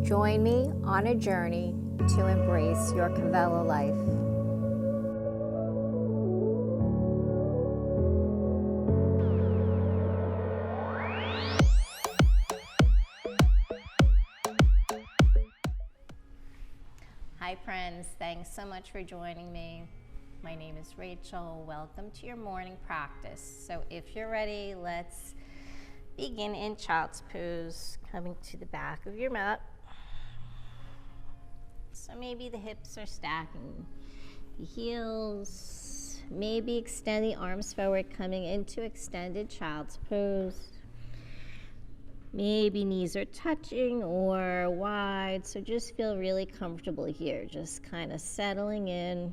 Join me on a journey to embrace your Kavela life. Hi friends, thanks so much for joining me. My name is Rachel. Welcome to your morning practice. So if you're ready, let's begin in child's pose, coming to the back of your mat. So maybe the hips are stacking the heels. Maybe extend the arms forward, coming into extended child's pose. Maybe knees are touching or wide, so just feel really comfortable here, just kind of settling in.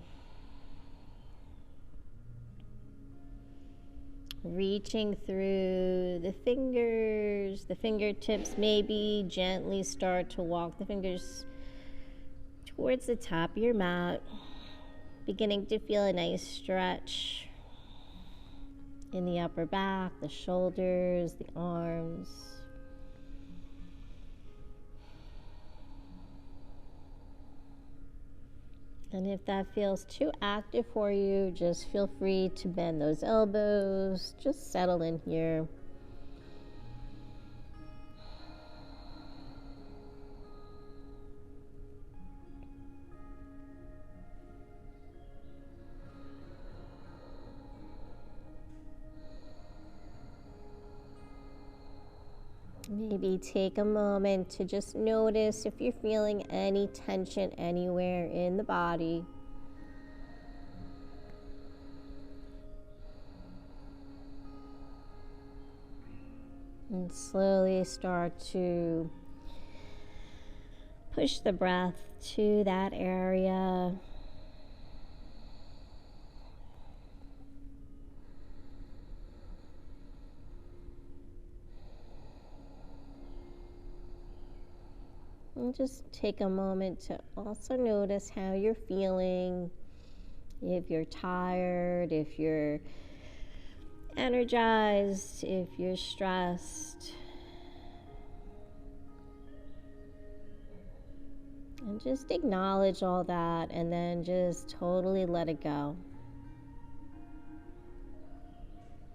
Reaching through the fingers, the fingertips, maybe gently start to walk the fingers towards the top of your mat, beginning to feel a nice stretch in the upper back, the shoulders, the arms. And if that feels too active for you, just feel free to bend those elbows, just settle in here. Maybe take a moment to just notice if you're feeling any tension anywhere in the body. And slowly start to push the breath to that area. And just take a moment to also notice how you're feeling. If you're tired, if you're energized, if you're stressed. And just acknowledge all that and then just totally let it go.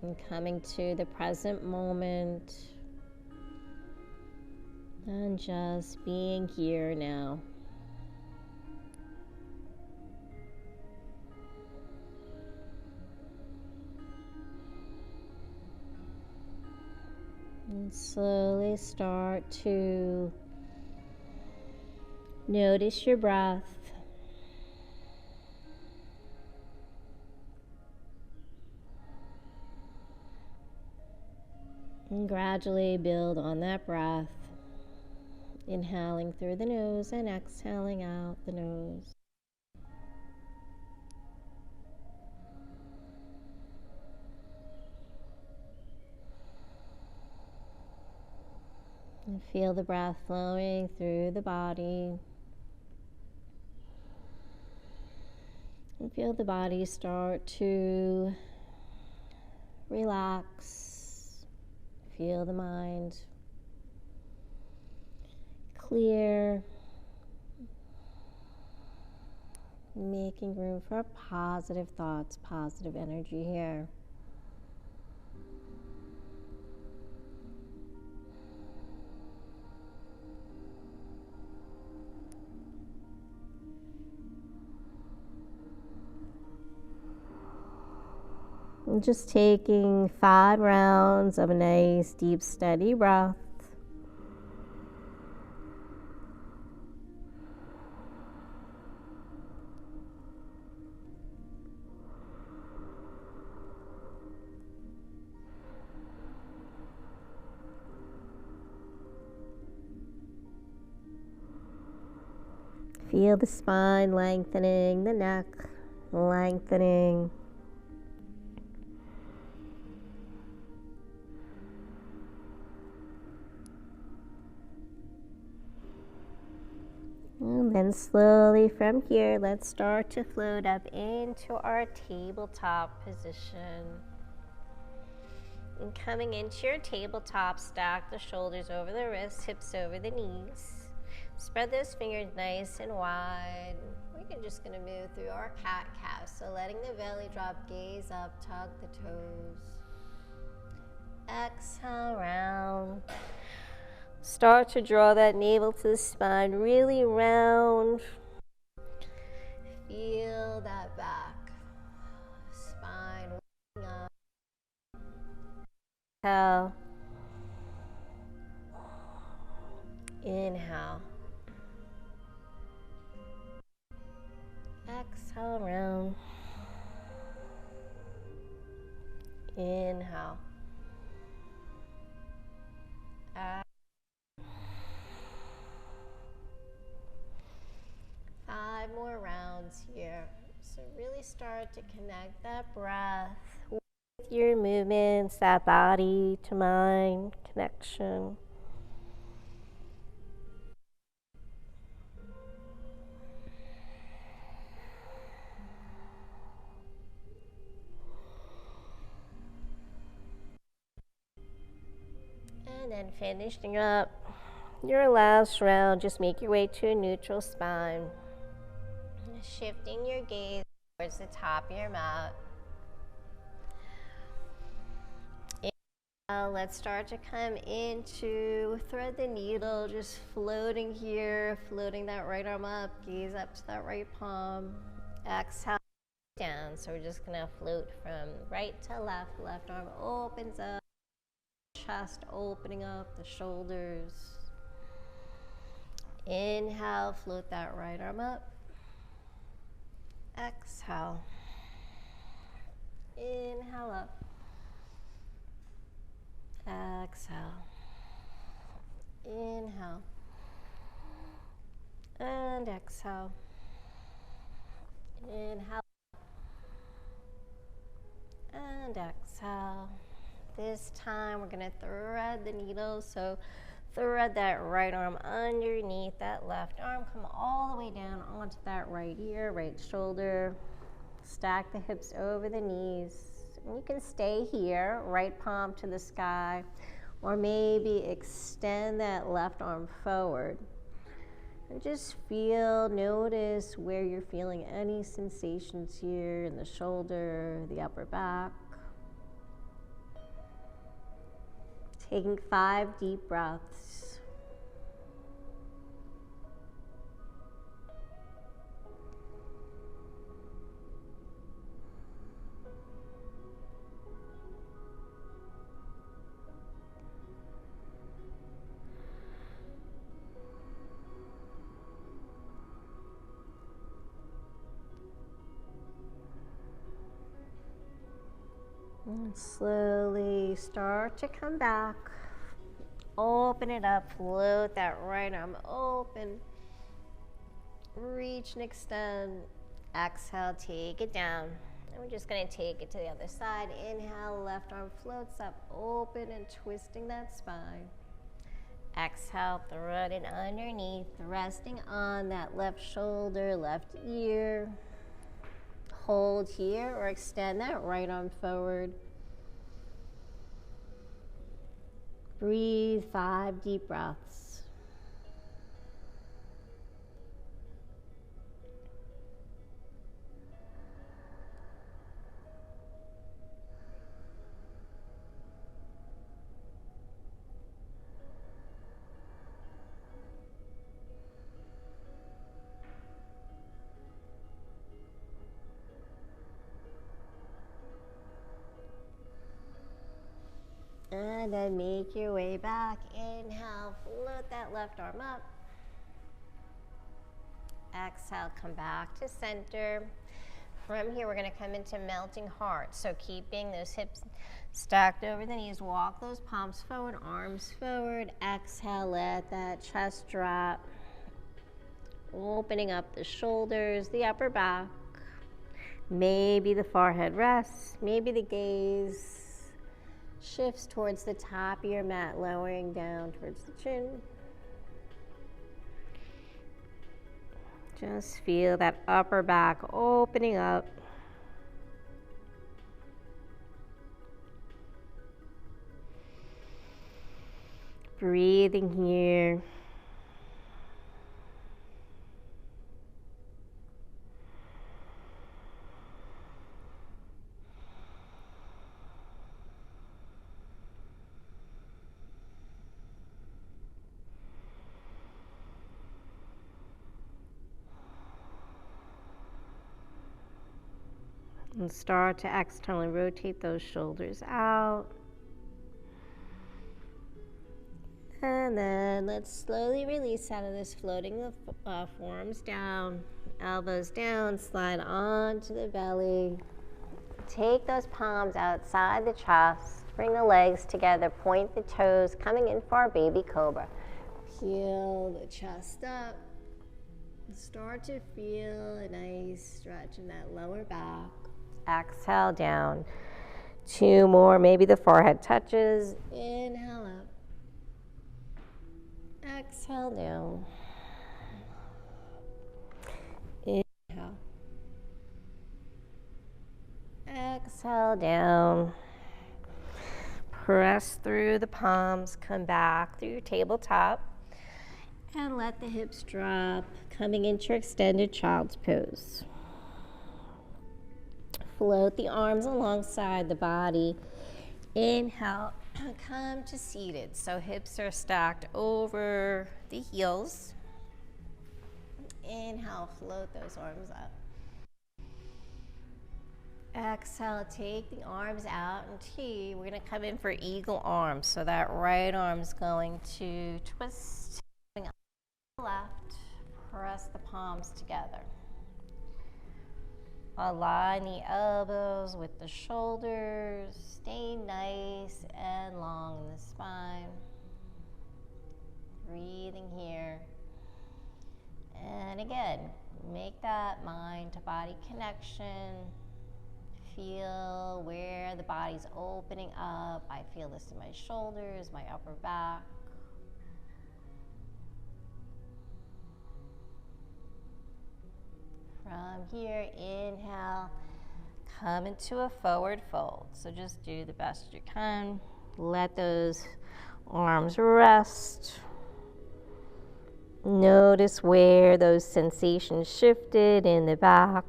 And coming to the present moment. And just being here now. And slowly start to notice your breath. And gradually build on that breath. Inhaling through the nose and exhaling out the nose. And feel the breath flowing through the body. And feel the body start to relax. Feel the mind clear, making room for positive thoughts, positive energy here. And just taking 5 rounds of a nice, deep, steady breath. Feel the spine lengthening, the neck lengthening. And then slowly from here, let's start to float up into our tabletop position. And coming into your tabletop, stack the shoulders over the wrists, hips over the knees. Spread those fingers nice and wide. We're just going to move through our cat-cow. So letting the belly drop, gaze up, tug the toes. Exhale, round. Start to draw that navel to the spine, really round. Feel that back. Spine working up. Exhale. Inhale. Exhale, round. Inhale. 5 more rounds here. So really start to connect that breath with your movements, that body to mind connection. And then finishing up your last round, just make your way to a neutral spine. Shifting your gaze towards the top of your mat. Let's start to come into thread the needle, just floating here, floating that right arm up, gaze up to that right palm. Exhale down. So we're just gonna float from right to left. Left arm opens up, chest opening up, the shoulders. Inhale, float that right arm up. Exhale. Inhale up. Exhale. Inhale. And exhale. Inhale. And exhale. This time we're going to thread the needle. So thread that right arm underneath that left arm. Come all the way down onto that right ear, right shoulder. Stack the hips over the knees. And you can stay here, right palm to the sky, or maybe extend that left arm forward. And just feel, notice where you're feeling any sensations here in the shoulder, the upper back. Taking 5 deep breaths. And slowly start to come back. Open it up, float that right arm open. Reach and extend. Exhale, take it down. And we're just going to take it to the other side. Inhale, left arm floats up, open and twisting that spine. Exhale, thread it underneath, resting on that left shoulder, left ear. Hold here or extend that right arm forward. Breathe 5 deep breaths. And then make your way back. Inhale, float that left arm up. Exhale, come back to center. From here, we're going to come into melting heart. So keeping those hips stacked over the knees, walk those palms forward, arms forward. Exhale, let that chest drop. Opening up the shoulders, the upper back. Maybe the forehead rests, maybe the gaze shifts towards the top of your mat, lowering down towards the chin. Just feel that upper back opening up. Breathing here. And start to externally rotate those shoulders out. And then let's slowly release out of this, floating the forearms down, elbows down, slide onto the belly. Take those palms outside the chest, bring the legs together, point the toes, coming in for our baby cobra. Peel the chest up. Start to feel a nice stretch in that lower back. Exhale down. 2 more, maybe the forehead touches. Inhale up. Exhale down. Inhale. Exhale down. Press through the palms, come back through your tabletop, and let the hips drop, coming into your extended child's pose. Float the arms alongside the body. Inhale, come to seated. So hips are stacked over the heels. Inhale, float those arms up. Exhale, take the arms out and T. We're going to come in for eagle arms. So that right arm's going to twist, up to the left, press the palms together. Align the elbows with the shoulders. Stay nice and long in the spine. Breathing here. And again, make that mind to body connection. Feel where the body's opening up. I feel this in my shoulders, my upper back. From here, inhale, come into a forward fold. So just do the best you can. Let those arms rest. Notice where those sensations shifted in the back.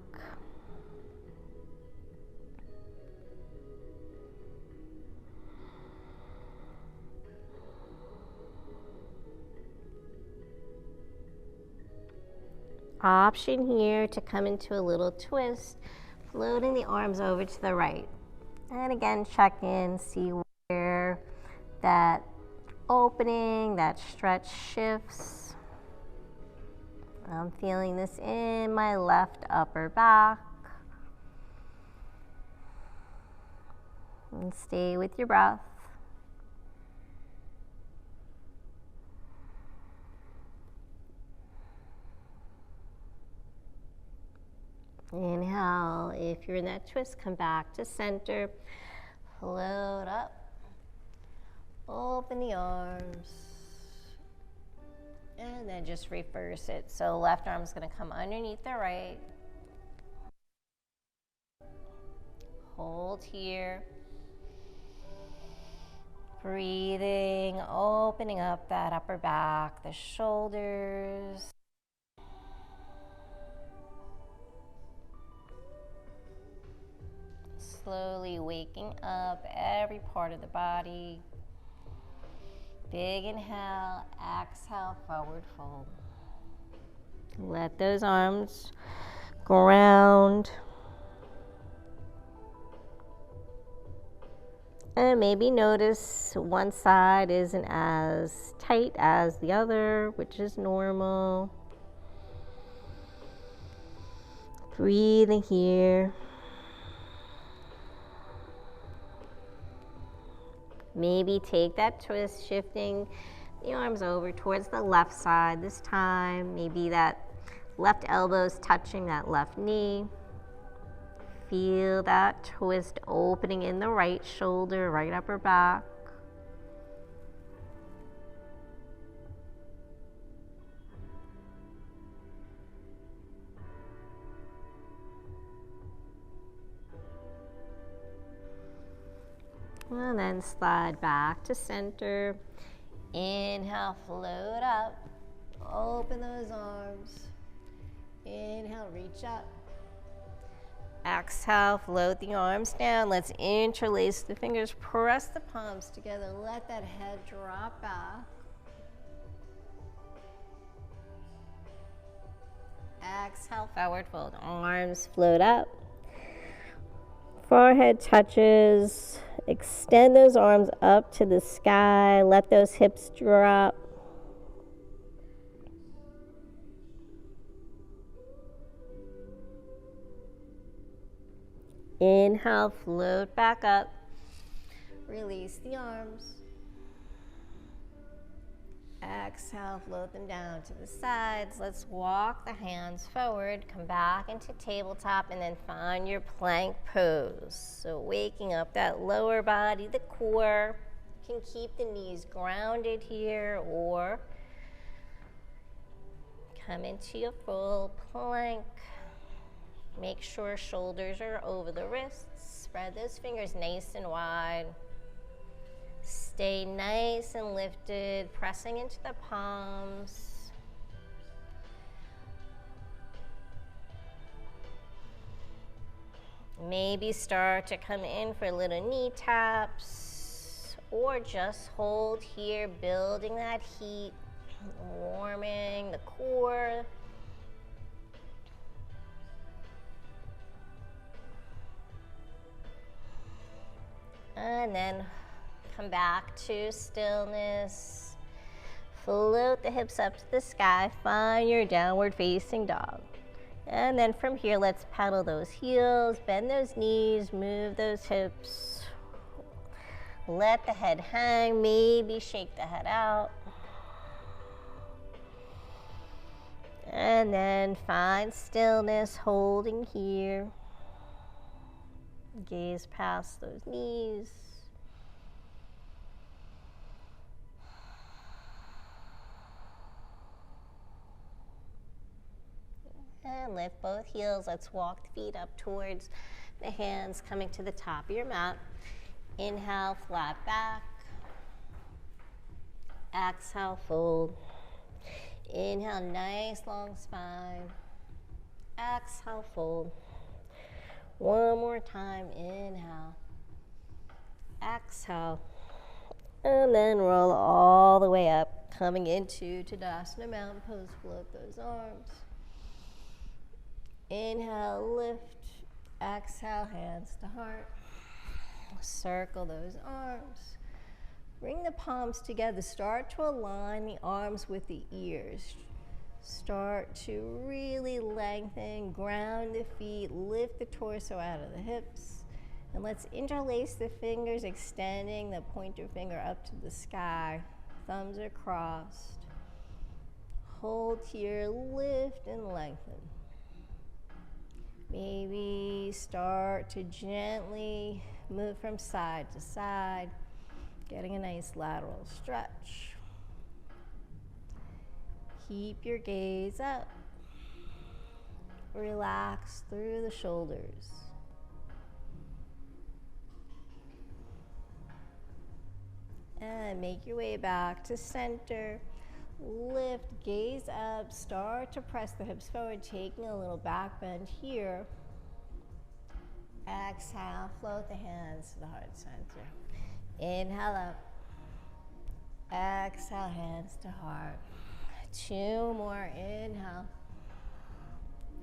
Option here to come into a little twist, floating the arms over to the right. And again, check in, see where that opening, that stretch shifts. I'm feeling this in my left upper back. And stay with your breath. Inhale, if you're in that twist, come back to center, float up, open the arms, and then just reverse it. So left arm's gonna come underneath the right. Hold here. Breathing, opening up that upper back, the shoulders. Slowly waking up every part of the body. Big inhale, exhale, forward fold. Let those arms ground. And maybe notice one side isn't as tight as the other, which is normal. Breathing here. Maybe take that twist, shifting the arms over towards the left side this time. Maybe that left elbow's touching that left knee. Feel that twist opening in the right shoulder, right upper back. And then slide back to center. Inhale, float up. Open those arms. Inhale, reach up. Exhale, float the arms down. Let's interlace the fingers. Press the palms together. Let that head drop back. Exhale, forward fold. Arms float up. Forehead touches. Extend those arms up to the sky. Let those hips drop. Inhale, float back up. Release the arms. Exhale, float them down to the sides. Let's walk the hands forward, come back into tabletop, and then find your plank pose. So waking up that lower body, the core. You can keep the knees grounded here or come into your full plank. Make sure shoulders are over the wrists. Spread those fingers nice and wide. Stay nice and lifted, pressing into the palms. Maybe start to come in for little knee taps, or just hold here, building that heat, warming the core. And then come back to stillness. Float the hips up to the sky. Find your downward facing dog. And then from here, let's pedal those heels, bend those knees, move those hips. Let the head hang, maybe shake the head out. And then find stillness, holding here. Gaze past those knees. And lift both heels. Let's walk the feet up towards the hands, coming to the top of your mat. Inhale, flat back. Exhale, fold. Inhale, nice long spine. Exhale, fold. One more time, inhale. Exhale. And then roll all the way up, coming into Tadasana Mountain Pose. Float those arms. Inhale, lift. Exhale, hands to heart. Circle those arms. Bring the palms together. Start to align the arms with the ears. Start to really lengthen, ground the feet, lift the torso out of the hips. And let's interlace the fingers, extending the pointer finger up to the sky. Thumbs are crossed. Hold here, lift and lengthen. Maybe start to gently move from side to side, getting a nice lateral stretch. Keep your gaze up. Relax through the shoulders. And make your way back to center. Lift, gaze up, start to press the hips forward, taking a little back bend here. Exhale, float the hands to the heart center. Inhale up. Exhale, hands to heart. Two more, inhale.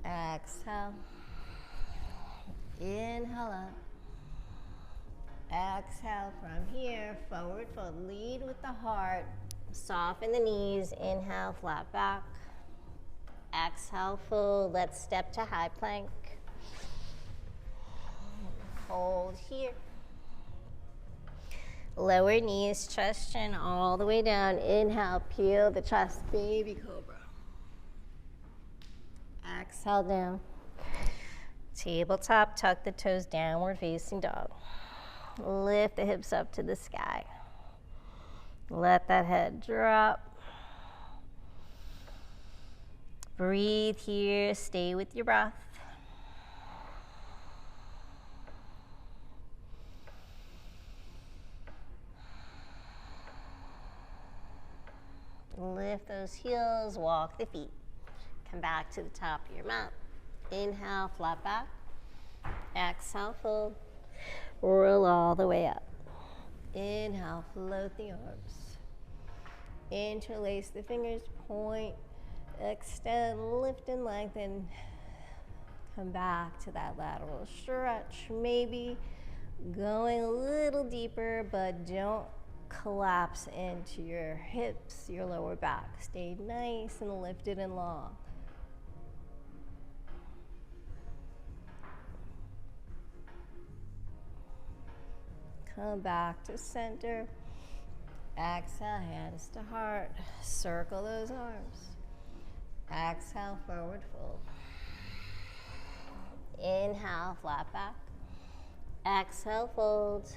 Exhale. Inhale up. Exhale from here, forward fold, lead with the heart. Soften the knees, inhale, flat back. Exhale, fold. Let's step to high plank. Hold here. Lower knees, chest, chin, all the way down. Inhale, peel the chest, baby cobra. Exhale down. Tabletop, tuck the toes, downward facing dog. Lift the hips up to the sky. Let that head drop. Breathe here, stay with your breath. Lift those heels, walk the feet. Come back to the top of your mat. Inhale, flat back. Exhale, fold. Roll all the way up. Inhale, float the arms. Interlace the fingers, point, extend, lift and lengthen. Come back to that lateral stretch. Maybe going a little deeper, but don't collapse into your hips, your lower back. Stay nice and lifted and long. Come back to center. Exhale, hands to heart. Circle those arms. Exhale, forward fold. Inhale, flat back. Exhale, fold.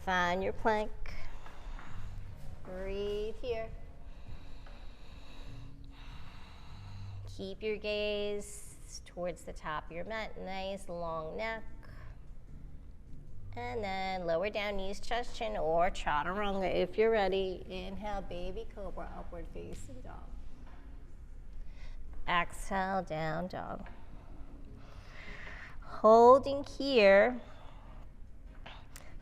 Find your plank. Breathe here. Keep your gaze towards the top of your mat. Nice long neck. And then lower down, knees, chest, chin, or chaturanga if you're ready. Inhale, baby cobra, upward facing dog. Exhale, down dog. Holding here,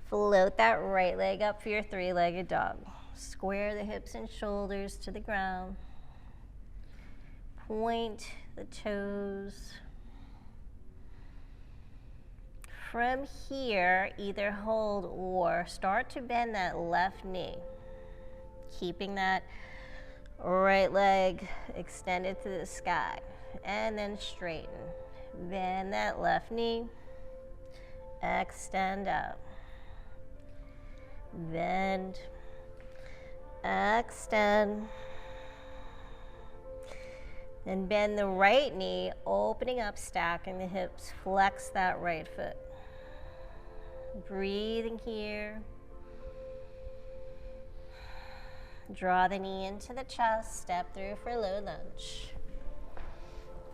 float that right leg up for your three-legged dog. Square the hips and shoulders to the ground. Point the toes. From here, either hold or start to bend that left knee, keeping that right leg extended to the sky, and then straighten. Bend that left knee, extend up, bend, extend, then bend the right knee, opening up, stacking the hips, flex that right foot. Breathing here. Draw the knee into the chest, step through for low lunge.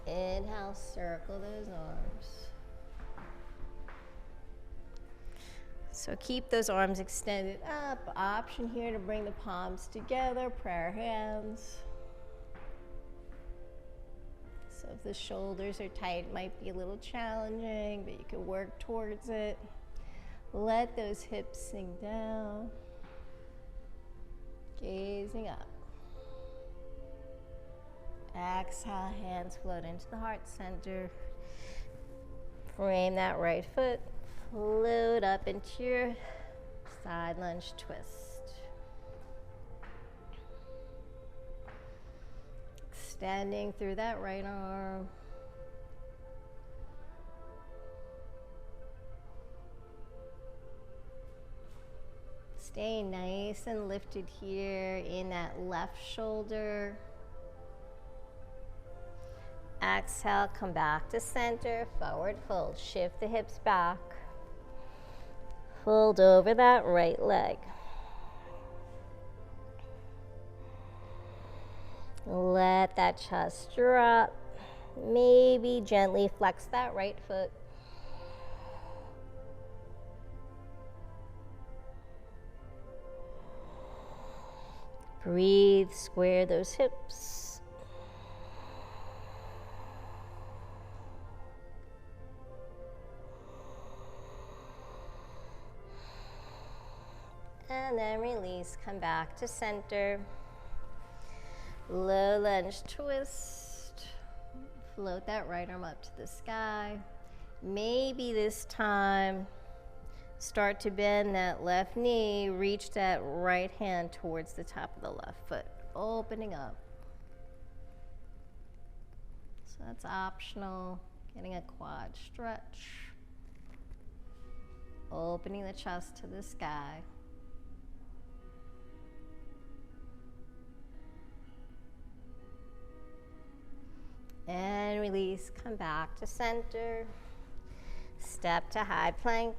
Inhale, circle those arms. So keep those arms extended up. Option here to bring the palms together, prayer hands. So if the shoulders are tight, it might be a little challenging, but you can work towards it. Let those hips sink down. Gazing up. Exhale, hands float into the heart center. Frame that right foot. Float up into your side lunge twist. Extending through that right arm. Stay nice and lifted here in that left shoulder. Exhale, come back to center, forward fold. Shift the hips back. Fold over that right leg. Let that chest drop. Maybe gently flex that right foot. Breathe, square those hips. And then release, come back to center. Low lunge twist. Float that right arm up to the sky. Maybe this time, start to bend that left knee, reach that right hand towards the top of the left foot, opening up. So that's optional, getting a quad stretch. Opening the chest to the sky. And release, come back to center. Step to high plank.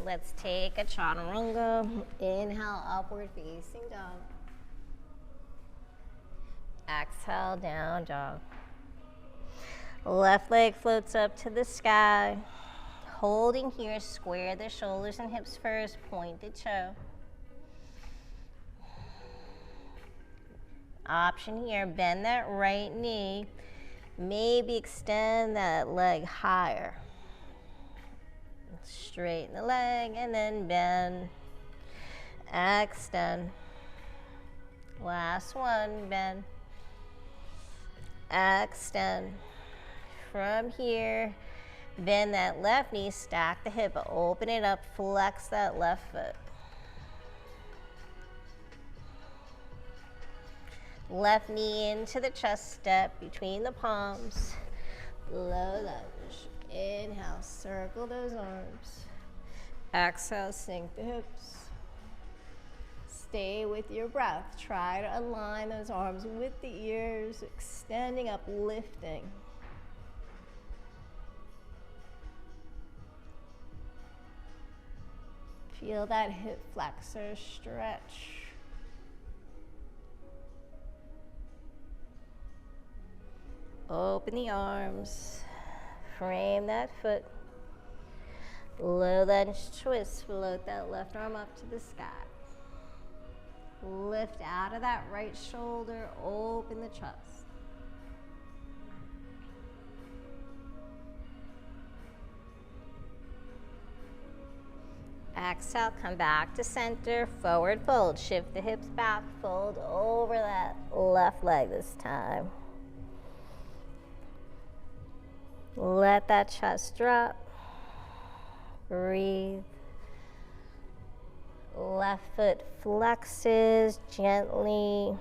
Let's take a chaturanga. Inhale, upward facing dog. Exhale, down dog. Left leg floats up to the sky. Holding here, square the shoulders and hips first, point the toe. Option here, bend that right knee. Maybe extend that leg higher. Straighten the leg and then bend, extend. Last one, bend, extend. From here, bend that left knee, stack the hip, open it up, flex that left foot. Left knee into the chest, step between the palms, low lunge. Inhale, circle those arms. Exhale, sink the hips. Stay with your breath. Try to align those arms with the ears, extending up, lifting. Feel that hip flexor stretch. Open the arms, frame that foot. Low lunge twist, float that left arm up to the sky. Lift out of that right shoulder, open the chest. Exhale, come back to center, forward fold. Shift the hips back, fold over that left leg this time. Let that chest drop. Breathe. Left foot flexes gently,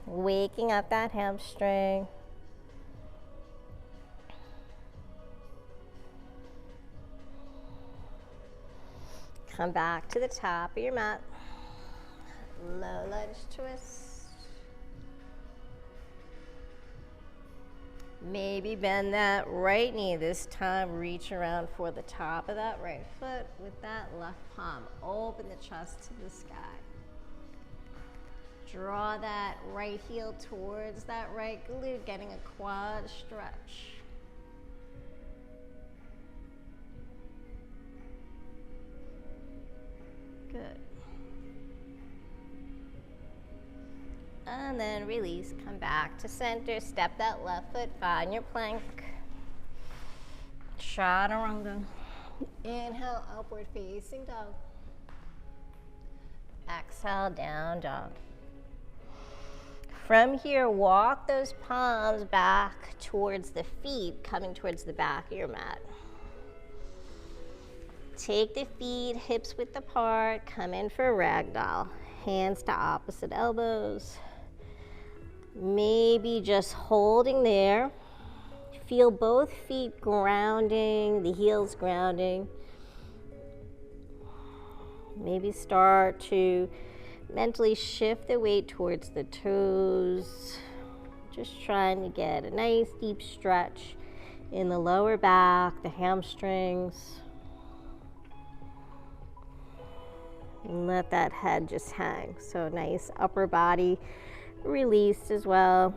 waking up that hamstring. Come back to the top of your mat. Low lunge twist. Maybe bend that right knee this time. Reach around for the top of that right foot with that left palm. Open the chest to the sky. Draw that right heel towards that right glute, getting a quad stretch. Good. And then release, come back to center, step that left foot, find your plank. Chaturanga. Inhale, upward facing dog. Exhale, down dog. From here, walk those palms back towards the feet, coming towards the back of your mat. Take the feet, hips width apart, come in for ragdoll. Hands to opposite elbows. Maybe just holding there. Feel both feet grounding, the heels grounding. Maybe start to mentally shift the weight towards the toes. Just trying to get a nice deep stretch in the lower back, the hamstrings. And let that head just hang. So nice upper body release as well.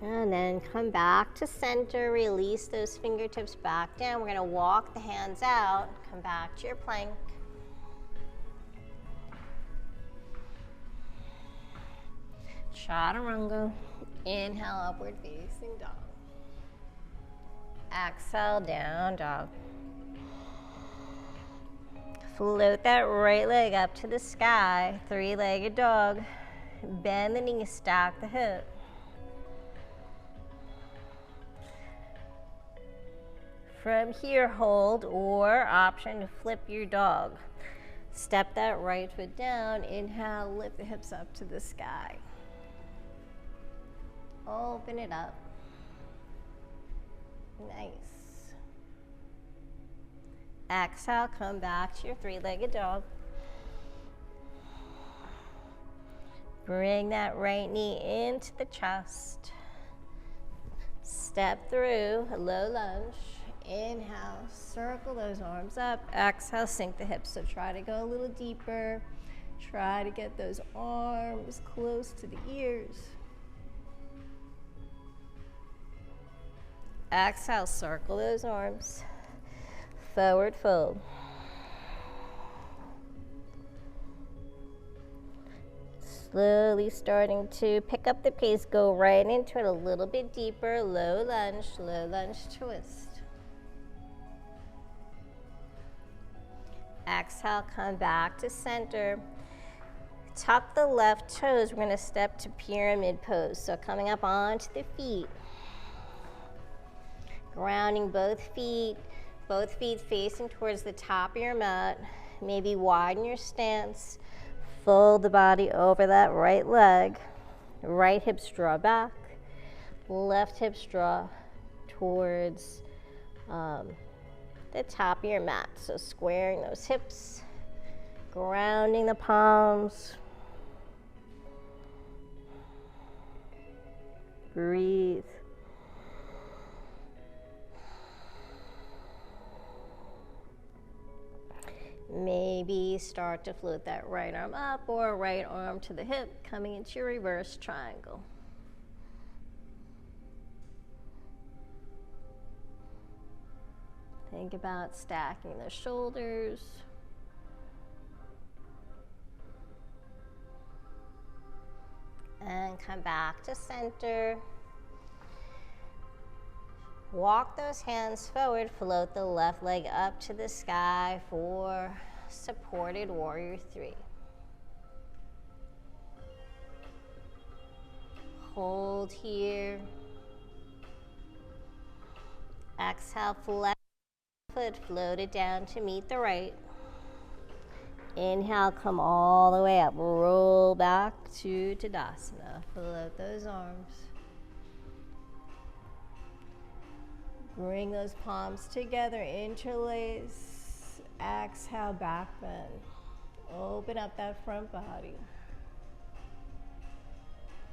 And then come back to center, release those fingertips back down. We're gonna walk the hands out, come back to your plank. Chaturanga. Inhale, upward facing dog. Exhale, down dog. Float that right leg up to the sky, three-legged dog. Bend the knees, stack the hip. From here, hold or option to flip your dog. Step that right foot down, inhale, lift the hips up to the sky. Open it up. Nice. Exhale, come back to your three-legged dog. Bring that right knee into the chest. Step through, low lunge. Inhale, circle those arms up. Exhale, sink the hips. So try to go a little deeper. Try to get those arms close to the ears. Exhale, circle those arms. Forward fold. Slowly starting to pick up the pace, go right into it a little bit deeper. Low lunge twist. Exhale, come back to center. Tuck the left toes. We're going to step to pyramid pose. So coming up onto the feet. Grounding both feet facing towards the top of your mat. Maybe widen your stance. Fold the body over that right leg. Right hips draw back. Left hips draw towards the top of your mat. So squaring those hips, grounding the palms. Breathe. Maybe start to float that right arm up or right arm to the hip, coming into your reverse triangle. Think about stacking the shoulders. And come back to center. Walk those hands forward, float the left leg up to the sky for supported warrior 3. Hold here. Exhale, flex foot, float it down to meet the right. Inhale, come all the way up, roll back to Tadasana. Float those arms. Bring those palms together, interlace. Exhale, back bend. Open up that front body.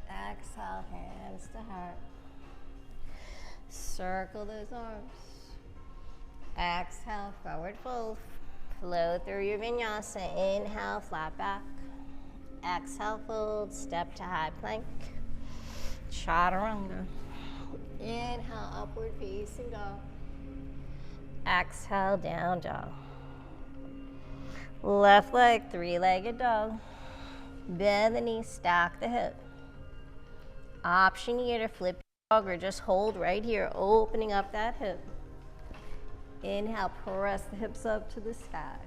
Exhale, hands to heart. Circle those arms. Exhale, forward fold. Flow through your vinyasa. Inhale, flat back. Exhale, fold. Step to high plank. Chaturanga. Inhale, upward facing dog. Exhale, down dog. Left leg, three-legged dog. Bend the knee, stack the hip. Option here to flip your dog or just hold right here, opening up that hip. Inhale, press the hips up to the sky.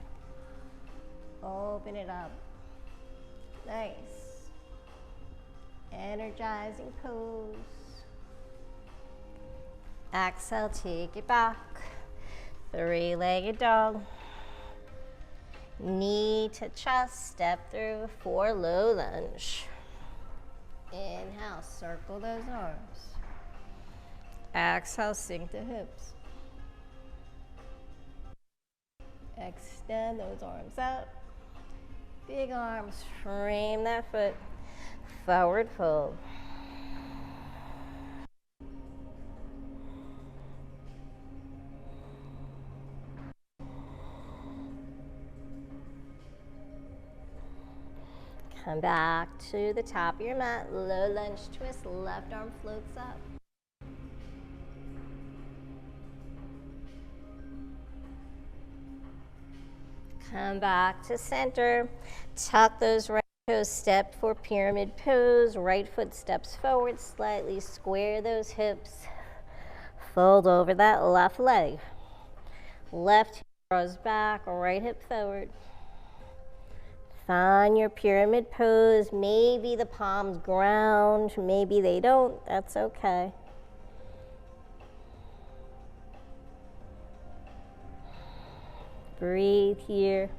Open it up. Nice. Energizing pose. Exhale, take it back. Three-legged dog. Knee to chest, step through for low lunge. Inhale, circle those arms. Exhale, sink the hips. Extend those arms up. Big arms, frame that foot. Forward fold. Come back to the top of your mat. Low lunge twist, left arm floats up. Come back to center. Tuck those right toes, step for pyramid pose. Right foot steps forward, slightly square those hips. Fold over that left leg. Left hip draws back, right hip forward. Find your pyramid pose. Maybe the palms ground, maybe they don't. That's okay. Breathe here.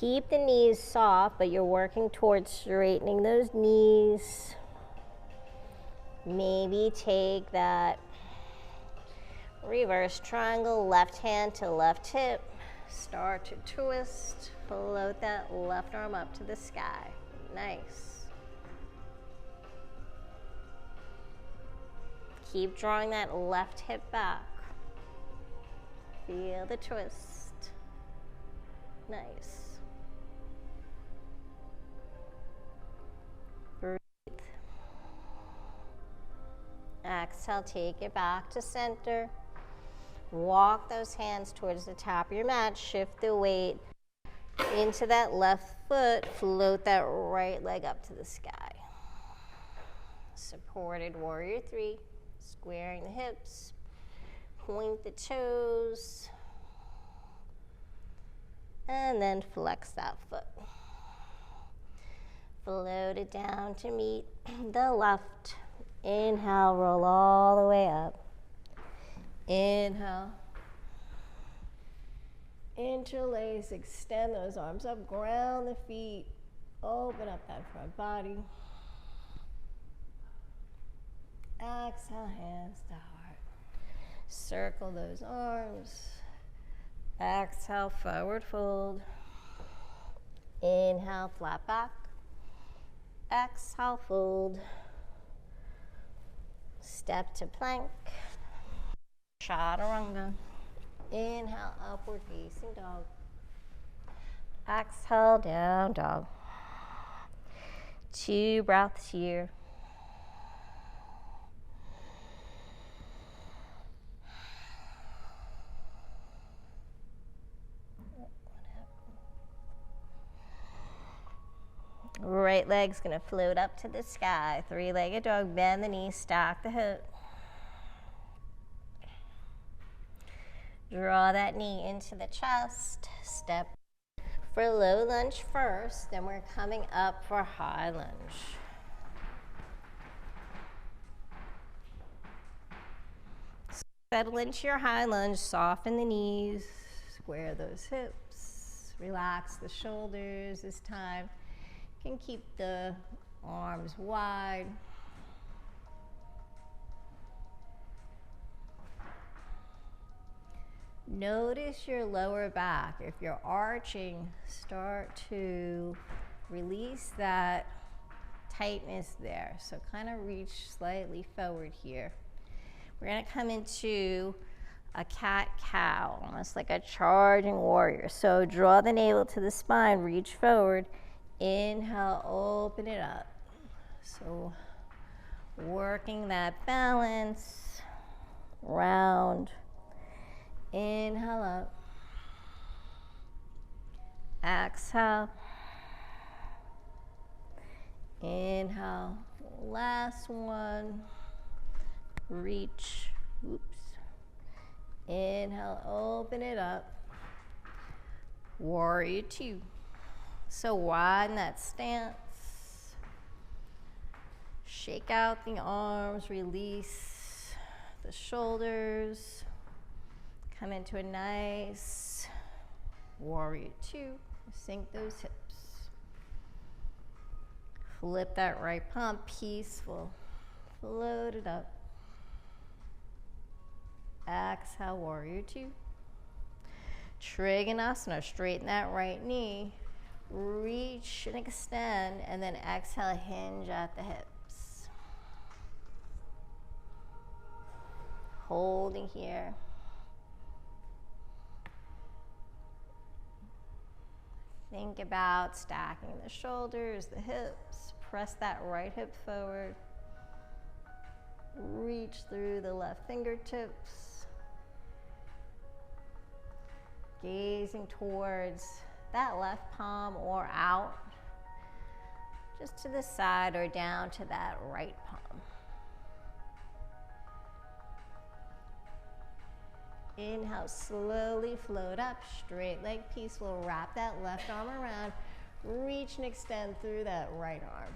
Keep the knees soft, but you're working towards straightening those knees. Maybe take that reverse triangle, left hand to left hip. Start to twist, float that left arm up to the sky. Nice. Keep drawing that left hip back. Feel the twist. Nice. Breathe. Exhale, take it back to center. Walk those hands towards the top of your mat. Shift the weight into that left foot. Float that right leg up to the sky. Supported warrior 3. Squaring the hips. Point the toes. And then flex that foot. Float it down to meet the left. Inhale, roll all the way up. Inhale. Interlace, extend those arms up, ground the feet, open up that front body. Exhale, hands to heart. Circle those arms. Exhale, forward fold. Inhale, flat back. Exhale, fold. Step to plank. Chaturanga. Inhale, upward facing dog. Exhale, down dog. 2 breaths here. Right leg's gonna float up to the sky. 3-legged dog, bend the knees, stack the hip. Draw that knee into the chest. Step for low lunge first, then we're coming up for high lunge. Settle into your high lunge, soften the knees, square those hips, relax the shoulders this time. You can keep the arms wide. Notice your lower back. If you're arching, start to release that tightness there. So kind of reach slightly forward here. We're going to come into a cat-cow, almost like a charging warrior. So draw the navel to the spine, reach forward. Inhale, open it up. So working that balance, round. Inhale up. Exhale. Inhale. Last one. Reach. Oops. Inhale, open it up. Warrior 2. So widen that stance. Shake out the arms, release the shoulders. Come into a nice warrior 2. Sink those hips. Flip that right palm, peaceful. Float it up. Exhale, warrior 2. Trigonasana, straighten that right knee. Reach and extend, and then exhale, hinge at the hips. Holding here. Think about stacking the shoulders, the hips. Press that right hip forward. Reach through the left fingertips. Gazing towards that left palm or out, just to the side or down to that right palm. Inhale, slowly float up, straight leg peaceful. Wrap that left arm around, reach and extend through that right arm.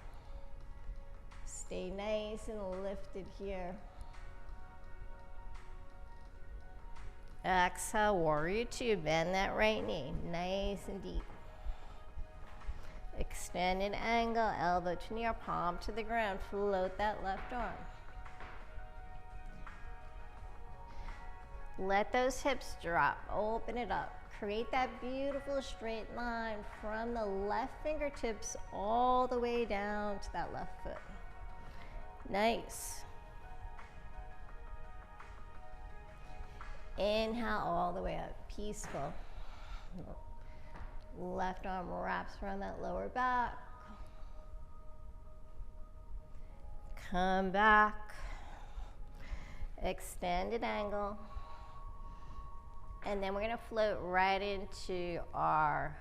Stay nice and lifted here. Exhale, warrior 2, bend that right knee, nice and deep. Extend an angle, elbow to near, palm to the ground, float that left arm. Let those hips drop, open it up. Create that beautiful straight line from the left fingertips all the way down to that left foot. Nice. Inhale all the way up, peaceful. Left arm wraps around that lower back. Come back. Extended angle. And then we're gonna float right into our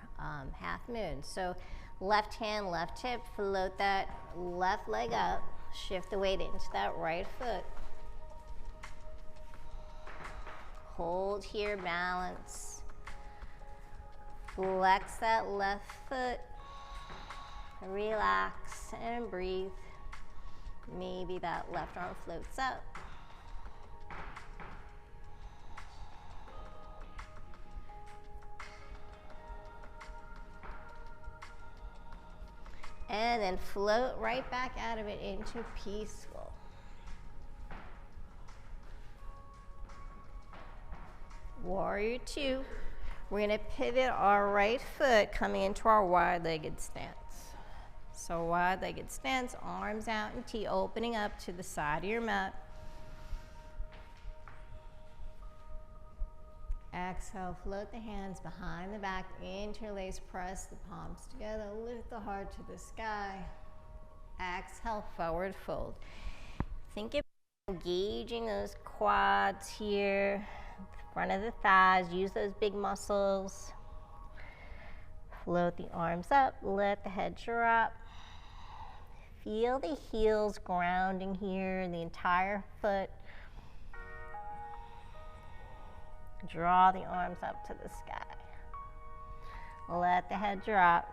half moon. So left hand, left hip, float that left leg up, shift the weight into that right foot. Hold here, balance. Flex that left foot. Relax and breathe. Maybe that left arm floats up. And then float right back out of it into peaceful. Warrior two. We're going to pivot our right foot coming into our wide-legged stance. So wide-legged stance, arms out in T, opening up to the side of your mat. Exhale, float the hands behind the back, interlace, press the palms together, lift the heart to the sky. Exhale, forward fold. Think about engaging those quads here, front of the thighs, use those big muscles. Float the arms up, let the head drop. Feel the heels grounding here, the entire foot. Draw the arms up to the sky. Let the head drop.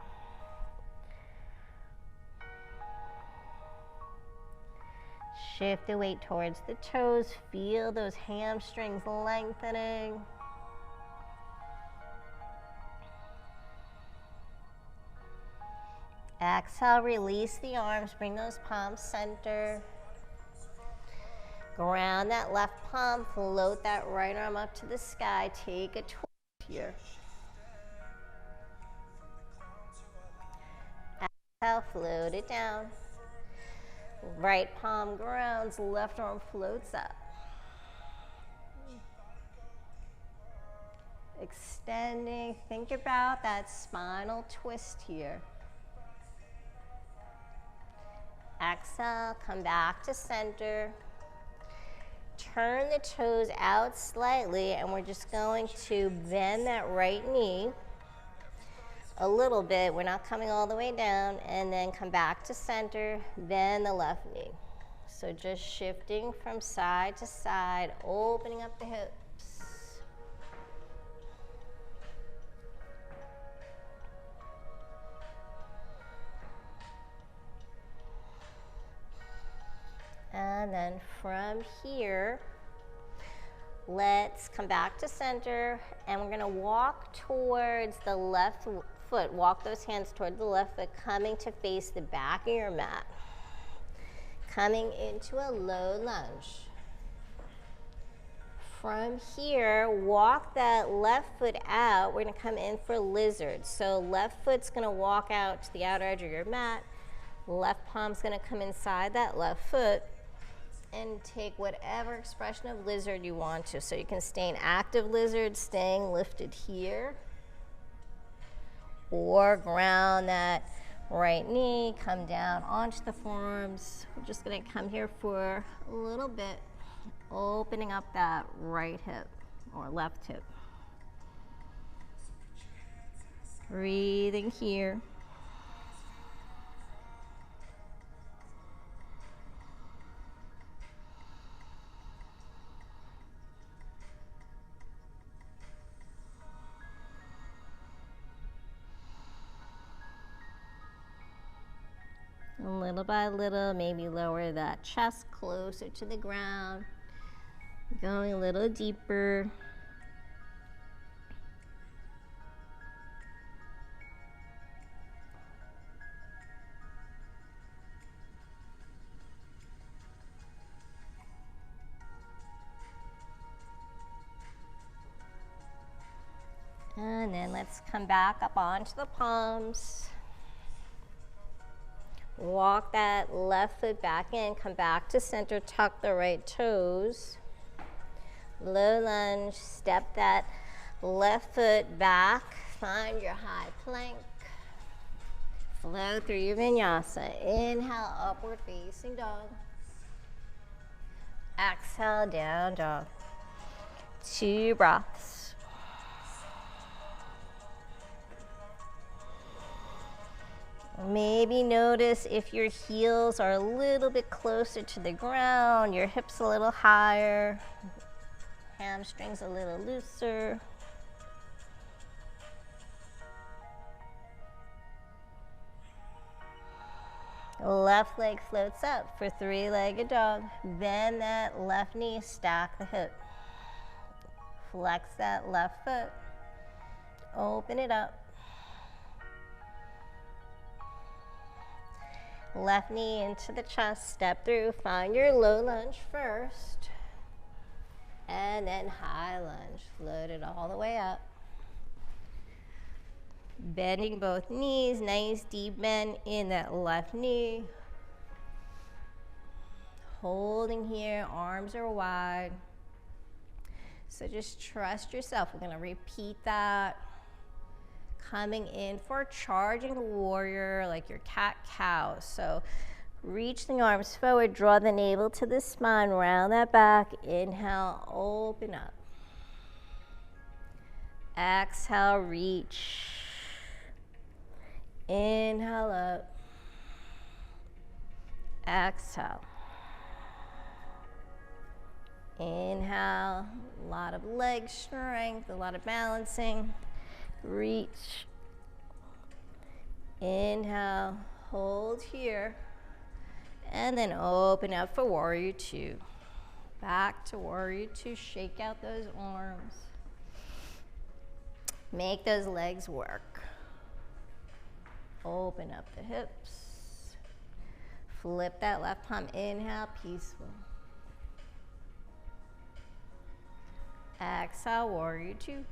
Shift the weight towards the toes. Feel those hamstrings lengthening. Exhale, release the arms. Bring those palms center. Ground that left palm, float that right arm up to the sky. Take a twist here. Exhale, float it down. Right palm grounds, left arm floats up. Extending, think about that spinal twist here. Exhale, come back to center. Turn the toes out slightly, and we're just going to bend that right knee a little bit. We're not coming all the way down, and then come back to center, bend the left knee. So just shifting from side to side, opening up the hips. And then from here, let's come back to center, and we're gonna walk towards the left foot. Walk those hands toward the left foot, coming to face the back of your mat. Coming into a low lunge. From here, walk that left foot out. We're gonna come in for lizard. So left foot's gonna walk out to the outer edge of your mat. Left palm's gonna come inside that left foot. And take whatever expression of lizard you want to. So you can stay in active lizard, staying lifted here. Or ground that right knee, come down onto the forearms. We're just gonna come here for a little bit, opening up that right hip or left hip. Breathing here. Little by little, maybe lower that chest closer to the ground. Going a little deeper. And then let's come back up onto the palms. Walk that left foot back in, come back to center, tuck the right toes. Low lunge, step that left foot back, find your high plank. Flow through your vinyasa. Inhale, upward facing dog. Exhale, down dog. 2 breaths. Maybe notice if your heels are a little bit closer to the ground, your hips a little higher, hamstrings a little looser. Left leg floats up for three-legged dog. Bend that left knee, stack the hip. Flex that left foot. Open it up. Left knee into the chest, step through, find your low lunge first. And then high lunge, float it all the way up. Bending both knees, nice deep bend in that left knee. Holding here, arms are wide. So just trust yourself. We're gonna repeat that. Coming in for charging warrior, like your cat-cow. So reach the arms forward, draw the navel to the spine, round that back. Inhale, open up. Exhale, reach. Inhale up. Exhale. Inhale, a lot of leg strength, a lot of balancing. Reach. Inhale, hold here. And then open up for warrior two. Back to warrior two, shake out those arms. Make those legs work. Open up the hips. Flip that left palm, inhale, peaceful. Exhale, warrior two.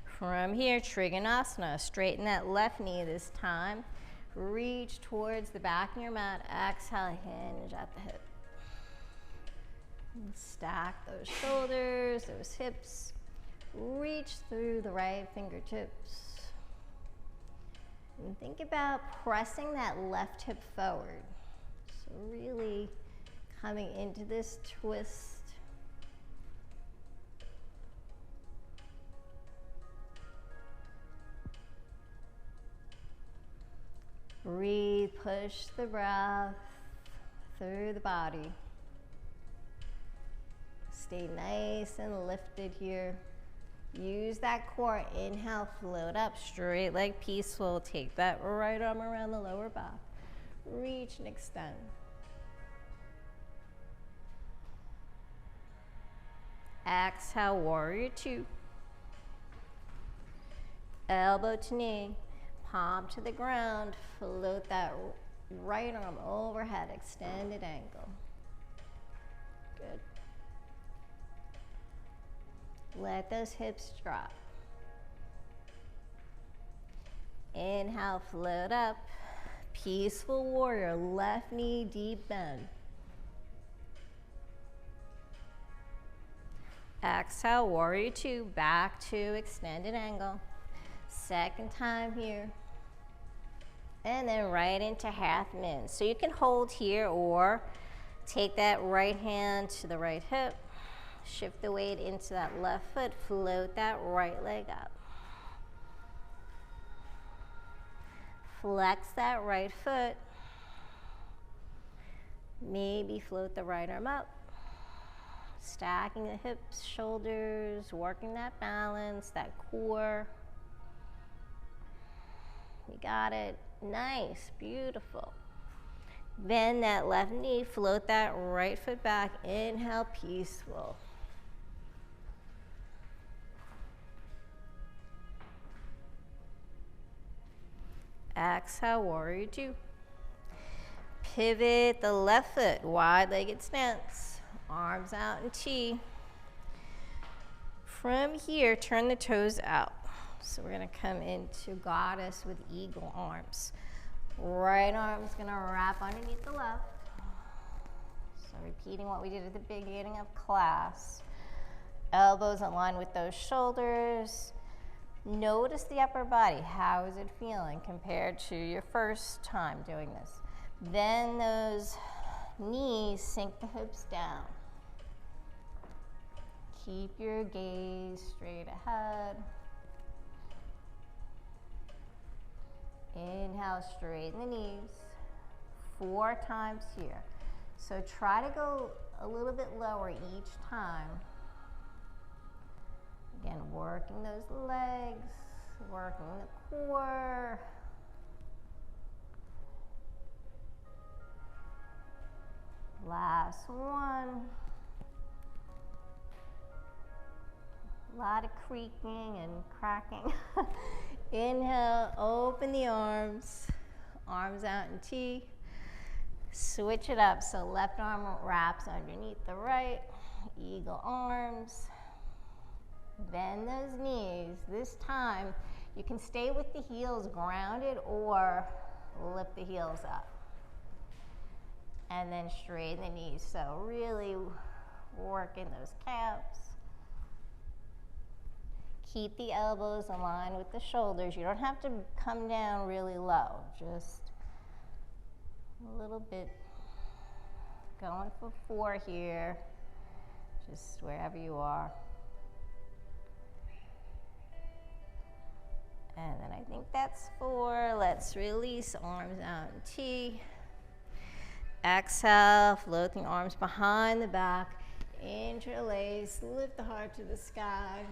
From here, Trikonasana, straighten that left knee this time. Reach towards the back of your mat. Exhale, hinge at the hip. And stack those shoulders, those hips. Reach through the right fingertips. And think about pressing that left hip forward. So really coming into this twist. Breathe, push the breath through the body. Stay nice and lifted here. Use that core. Inhale, float up, straight leg peaceful. Take that right arm around the lower back. Reach and extend. Exhale, warrior two. Elbow to knee. Palm to the ground, float that right arm overhead, extended ankle. Good. Let those hips drop. Inhale, float up. Peaceful warrior, left knee deep bend. Exhale, warrior two, back to extended angle. Second time here. And then right into half min. So you can hold here or take that right hand to the right hip. Shift the weight into that left foot. Float that right leg up. Flex that right foot. Maybe float the right arm up. Stacking the hips, shoulders, working that balance, that core. You got it. Nice, beautiful. Bend that left knee, float that right foot back. Inhale, peaceful. Exhale, warrior two. Pivot the left foot, wide-legged stance. Arms out in T. From here, turn the toes out. So we're gonna come into goddess with eagle arms. Right arm's gonna wrap underneath the left. So repeating what we did at the beginning of class. Elbows in line with those shoulders. Notice the upper body. How is it feeling compared to your first time doing this? Then those knees, sink the hips down. Keep your gaze straight ahead. Inhale, straighten the knees. 4 times here. So try to go a little bit lower each time. Again, working those legs, working the core. Last one. A lot of creaking and cracking. Inhale, open the arms, arms out in T. Switch it up, so left arm wraps underneath the right, eagle arms. Bend those knees. This time, you can stay with the heels grounded or lift the heels up. And then straighten the knees, so really working those calves. Keep the elbows aligned with the shoulders. You don't have to come down really low, just a little bit. Going for 4 here, just wherever you are. And then I think that's 4. Let's release, arms out in T. Exhale, float the arms behind the back. Interlace, lift the heart to the sky.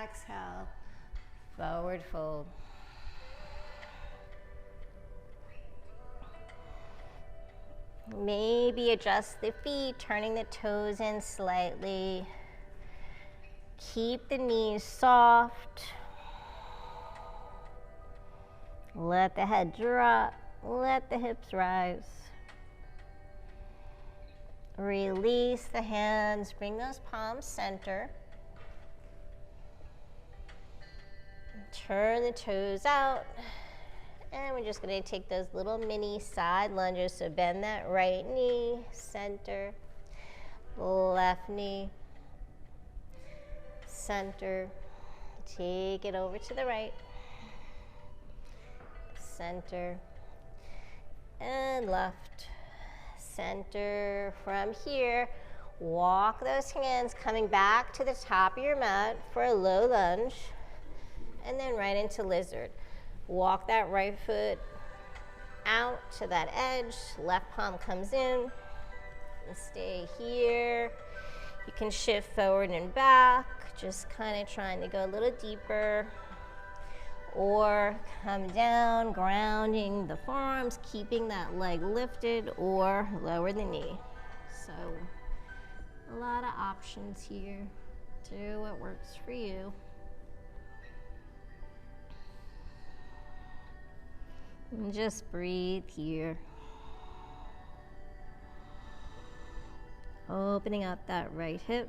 Exhale, forward fold. Maybe adjust the feet, turning the toes in slightly. Keep the knees soft. Let the head drop, let the hips rise. Release the hands, bring those palms center. Turn the toes out, and we're just going to take those little mini side lunges. So bend that right knee, center, left knee, center. Take it over to the right, center, and left, center. From here, walk those hands coming back to the top of your mat for a low lunge. And then right into lizard. Walk that right foot out to that edge. Left palm comes in. And stay here. You can shift forward and back. Just kind of trying to go a little deeper. Or come down, grounding the forearms, keeping that leg lifted, or lower the knee. So a lot of options here. Do what works for you. And just breathe here. Opening up that right hip.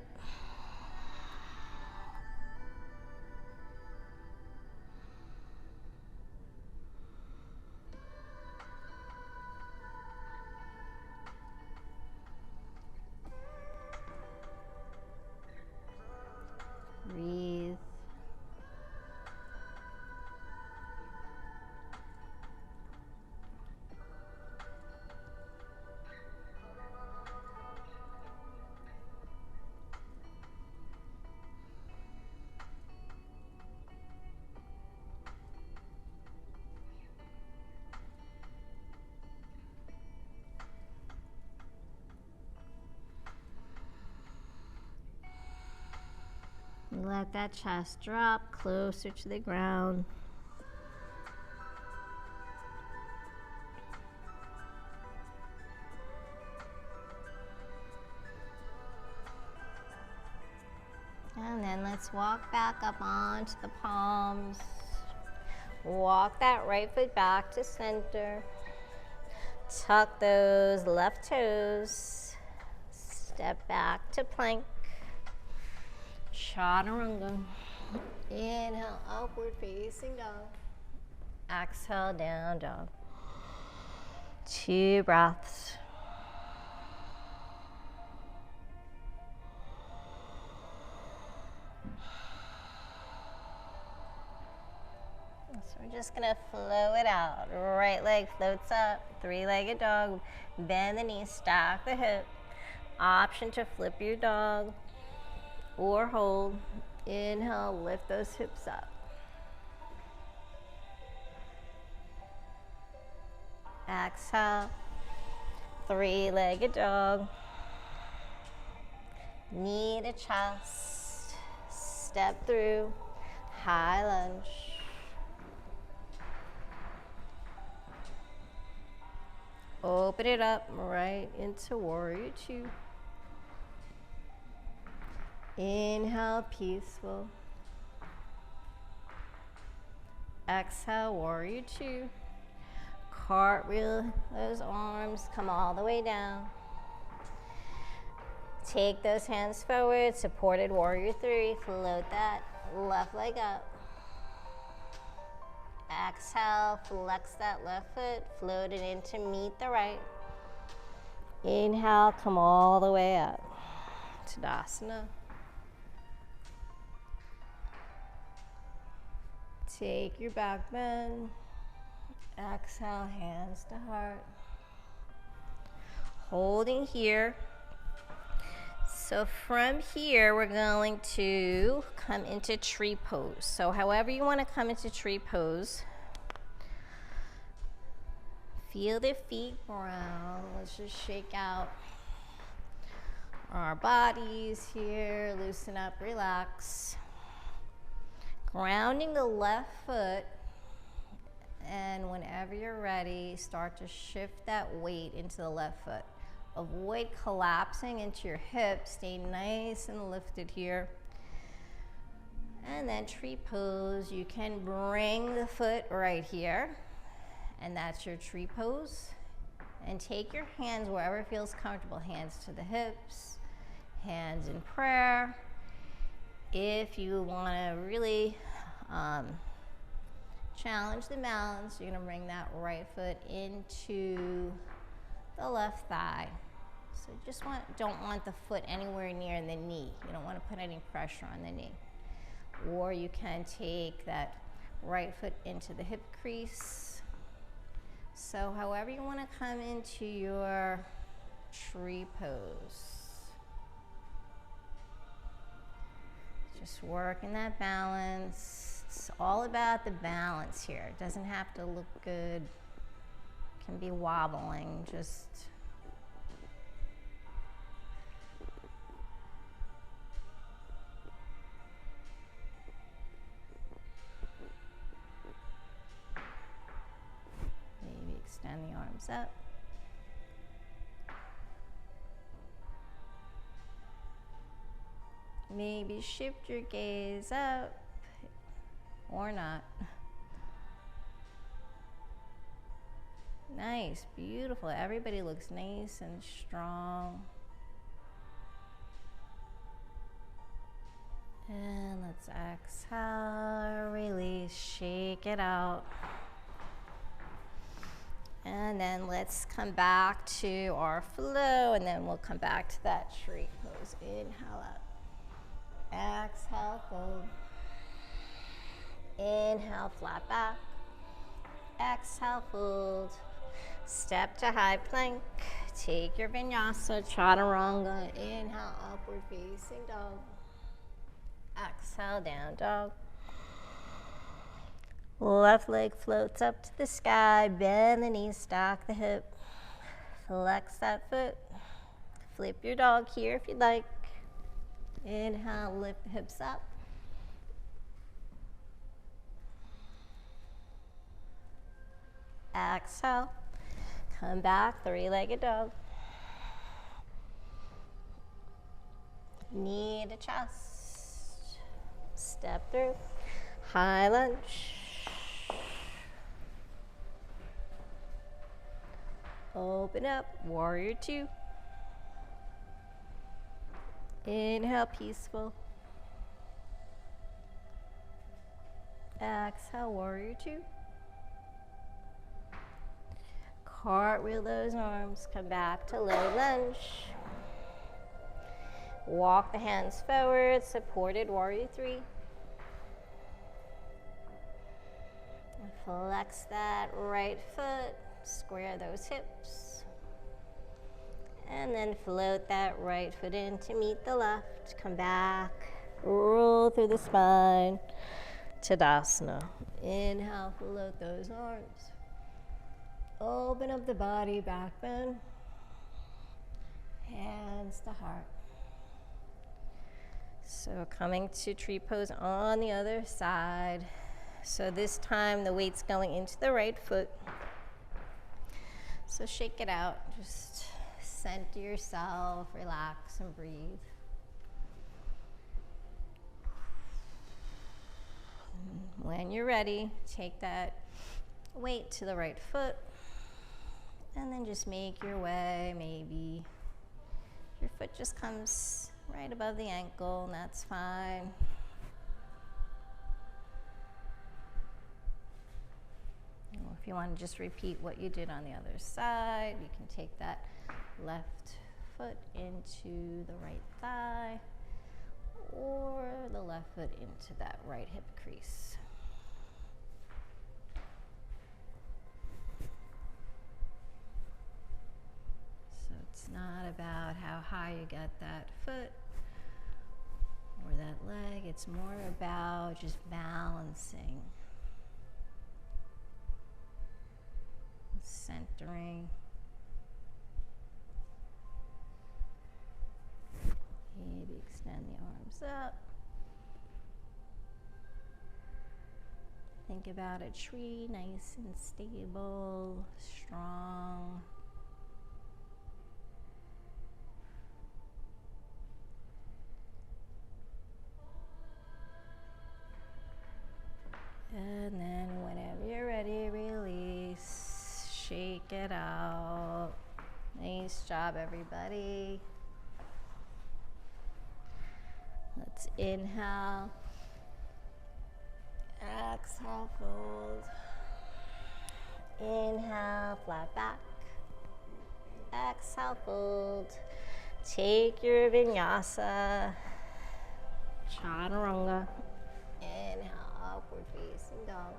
Breathe. Let that chest drop closer to the ground. And then let's walk back up onto the palms. Walk that right foot back to center. Tuck those left toes. Step back to plank. Chaturanga. Inhale, upward facing dog. Exhale, down dog. 2 breaths. So we're just gonna flow it out. Right leg floats up, 3-legged dog. Bend the knees, stack the hip. Option to flip your dog or hold. Inhale, lift those hips up. Exhale, 3-legged dog. Knee to chest, Step through, high lunge. Open it up right into warrior two. Inhale, peaceful. Exhale, warrior two. Cartwheel those arms, come all the way down. Take those hands forward, supported warrior three. Float that left leg up. Exhale, flex that left foot, float it in to meet the right. Inhale, come all the way up. Tadasana. Take your back bend. Exhale, hands to heart. Holding here. So from here, we're going to come into tree pose. So however you want to come into tree pose, feel the feet ground. Let's just shake out our bodies here, loosen up, relax. Grounding the left foot, and whenever you're ready, start to shift that weight into the left foot. Avoid collapsing into your hips. Stay nice and lifted here. And then tree pose. You can bring the foot right here, and that's your tree pose. And take your hands wherever feels comfortable. Hands to the hips, hands in prayer. If you want to really challenge the balance, you're going to bring that right foot into the left thigh. So just don't want the foot anywhere near the knee. You don't want to put any pressure on the knee. Or you can take that right foot into the hip crease. So however you want to come into your tree pose. Just working that balance. It's all about the balance here. It doesn't have to look good. It can be wobbling. Just maybe extend the arms up. Maybe shift your gaze up or not. Nice, beautiful. Everybody looks nice and strong. And let's exhale, release, shake it out. And then let's come back to our flow, and then we'll come back to that tree pose. Inhale up. Exhale, fold. Inhale, flat back. Exhale, fold. Step to high plank. Take your vinyasa, chaturanga. Inhale, upward facing dog. Exhale, down dog. Left leg floats up to the sky. Bend the knees, stack the hip. Flex that foot. Flip your dog here if you'd like. Inhale, lift the hips up. Exhale, come back, three-legged dog. Knee to chest. Step through, high lunge. Open up, warrior two. Inhale, peaceful. Exhale, warrior two. Cartwheel those arms, come back to low lunge. Walk the hands forward, supported warrior three. Flex that right foot, square those hips. And then float that right foot in to meet the left. Come back, roll through the spine. Tadasana. Inhale, float those arms. Open up the body, back bend. Hands to heart. So coming to tree pose on the other side. So this time the weight's going into the right foot. So shake it out, just center yourself, relax and breathe. When you're ready, take that weight to the right foot and then just make your way. Maybe your foot just comes right above the ankle, and that's fine. Or if you want to just repeat what you did on the other side, you can take that left foot into the right thigh or the left foot into that right hip crease. So it's not about how high you get that foot or that leg, it's more about just balancing, centering. Maybe extend the arms up. Think about a tree, nice and stable, strong. And then whenever you're ready, release, shake it out. Nice job, everybody. Let's inhale. Exhale, fold. Inhale, flat back. Exhale, fold. Take your vinyasa. Chaturanga. Inhale, upward facing dog.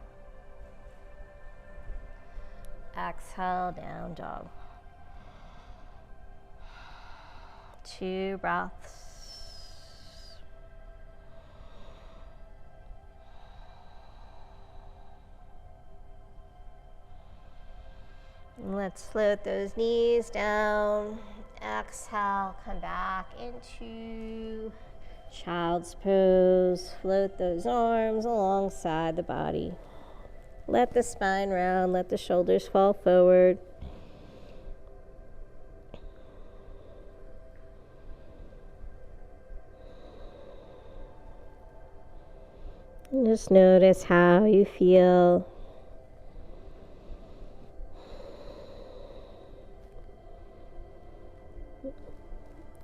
Exhale, down dog. 2 breaths. Let's float those knees down. Exhale, come back into child's pose. Float those arms alongside the body. Let the spine round, let the shoulders fall forward. And just notice how you feel.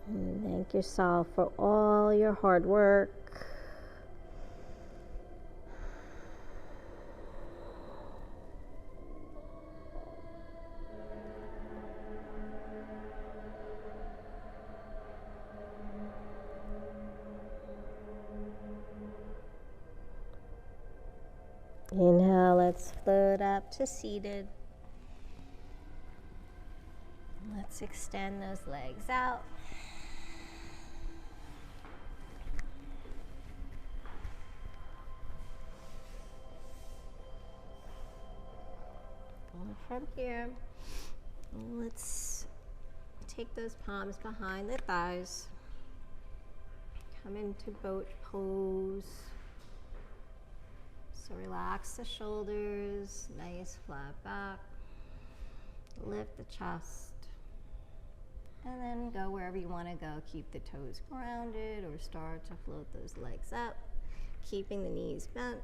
And thank yourself for all your hard work. Inhale, let's float up to seated. Let's extend those legs out. And from here, let's take those palms behind the thighs. Come into boat pose. So relax the shoulders, nice flat back. Lift the chest. And then go wherever you want to go. Keep the toes grounded or start to float those legs up, keeping the knees bent.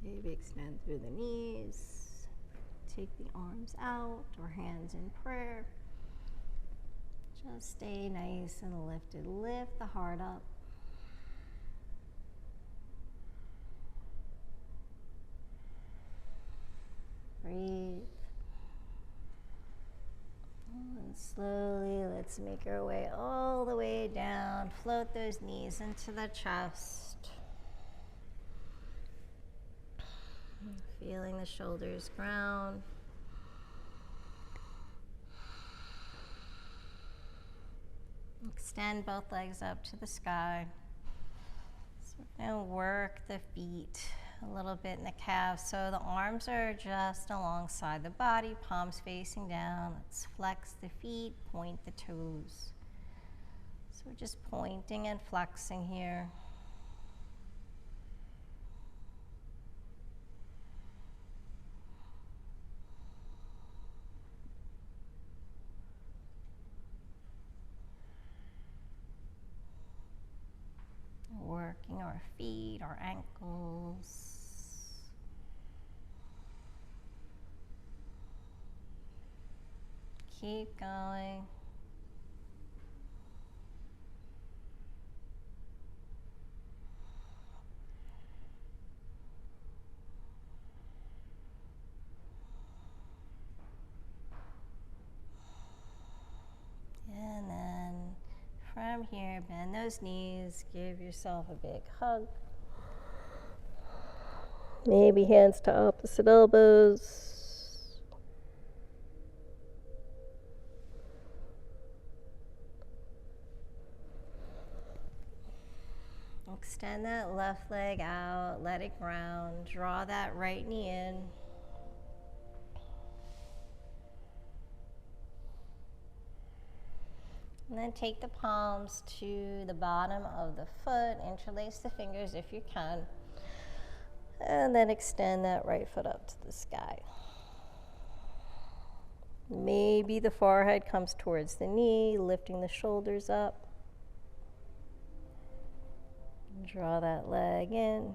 Maybe extend through the knees. Take the arms out or hands in prayer. Just stay nice and lifted. Lift the heart up. Breathe. And slowly, let's make our way all the way down. Float those knees into the chest. Feeling the shoulders ground. Extend both legs up to the sky. So now work the feet a little bit in the calves. So the arms are just alongside the body, palms facing down. Let's flex the feet, point the toes. So we're just pointing and flexing here. Working our feet, our ankles. Keep going. And then from here, bend those knees, give yourself a big hug. Maybe hands to opposite elbows. Extend that left leg out, let it ground, draw that right knee in. And then take the palms to the bottom of the foot, interlace the fingers if you can, and then extend that right foot up to the sky. Maybe the forehead comes towards the knee, lifting the shoulders up. Draw that leg in.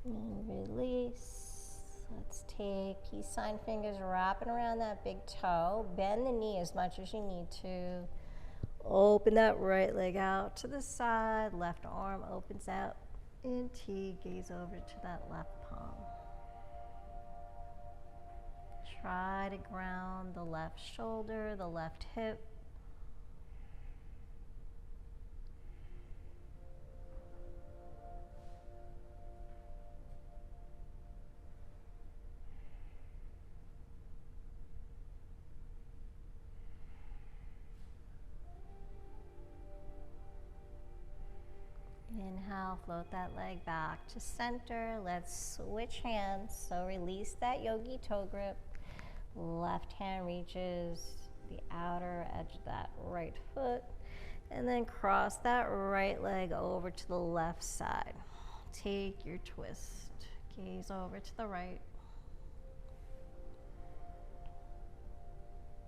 And release. Let's take peace sign fingers, wrapping around that big toe. Bend the knee as much as you need to. Open that right leg out to the side. Left arm opens out in T. Gaze over to that left palm. Try to ground the left shoulder, the left hip. Inhale, float that leg back to center. Let's switch hands. So release that yogi toe grip. Left hand reaches the outer edge of that right foot. And then cross that right leg over to the left side. Take your twist. Gaze over to the right.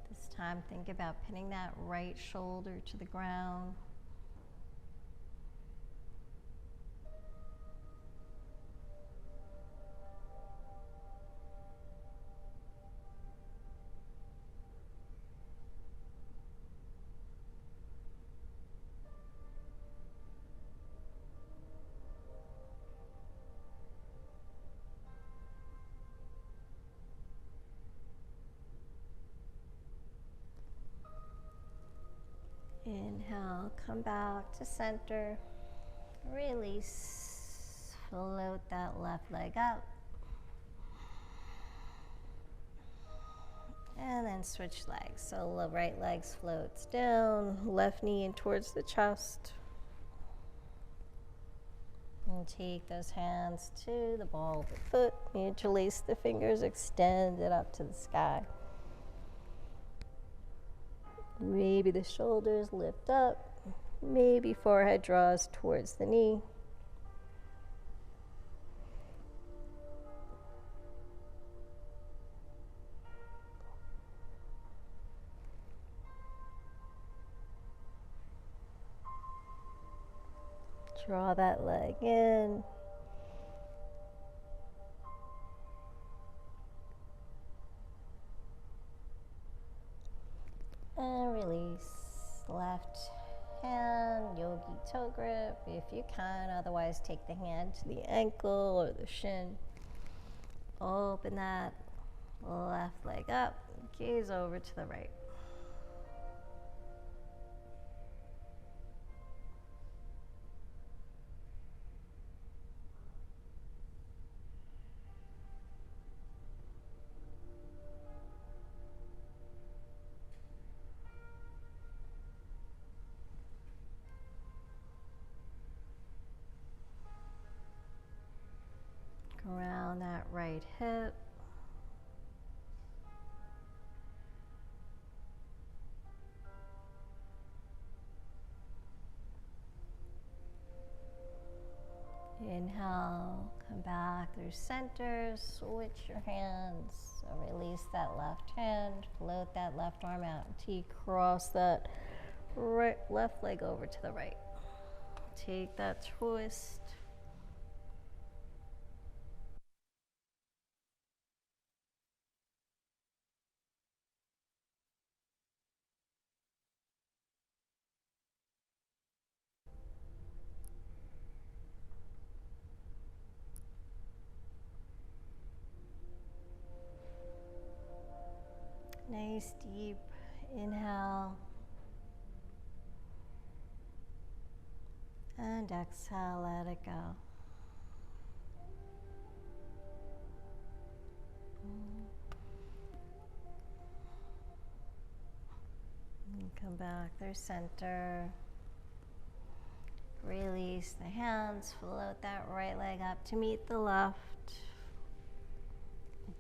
This time, think about pinning that right shoulder to the ground. Inhale, come back to center. Release. Float that left leg up. And then switch legs. So the right leg floats down, left knee in towards the chest. And take those hands to the ball of the foot. Interlace the fingers, extend it up to the sky. Maybe the shoulders lift up. Maybe forehead draws towards the knee. Draw that leg in. And release. Left hand, yogi toe grip if you can. Otherwise, take the hand to the ankle or the shin. Open that left leg up. Gaze over to the right. down that right hip. Inhale, come back through center, switch your hands. So release that left hand, float that left arm out until you cross that left leg over to the right. Take that twist. Nice deep inhale. And exhale, let it go. And come back through center. Release the hands, float that right leg up to meet the left.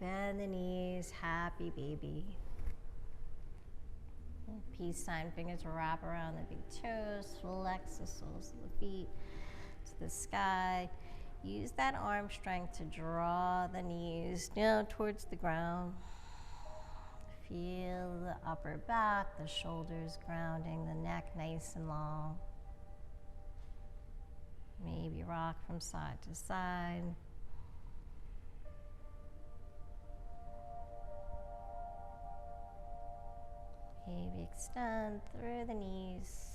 Bend the knees, happy baby. Peace sign, fingers wrap around the big toes, flex the soles of the feet to the sky. Use that arm strength to draw the knees down towards the ground. Feel the upper back, the shoulders grounding, the neck nice and long. Maybe rock from side to side. Maybe extend through the knees.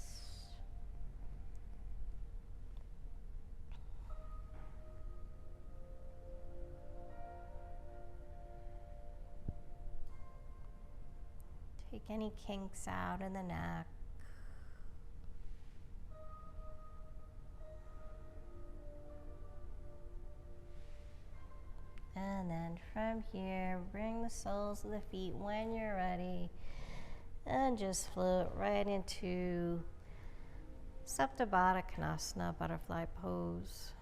Take any kinks out in the neck. And then from here, bring the soles of the feet when you're ready. And just float right into Supta Baddha Konasana, butterfly pose.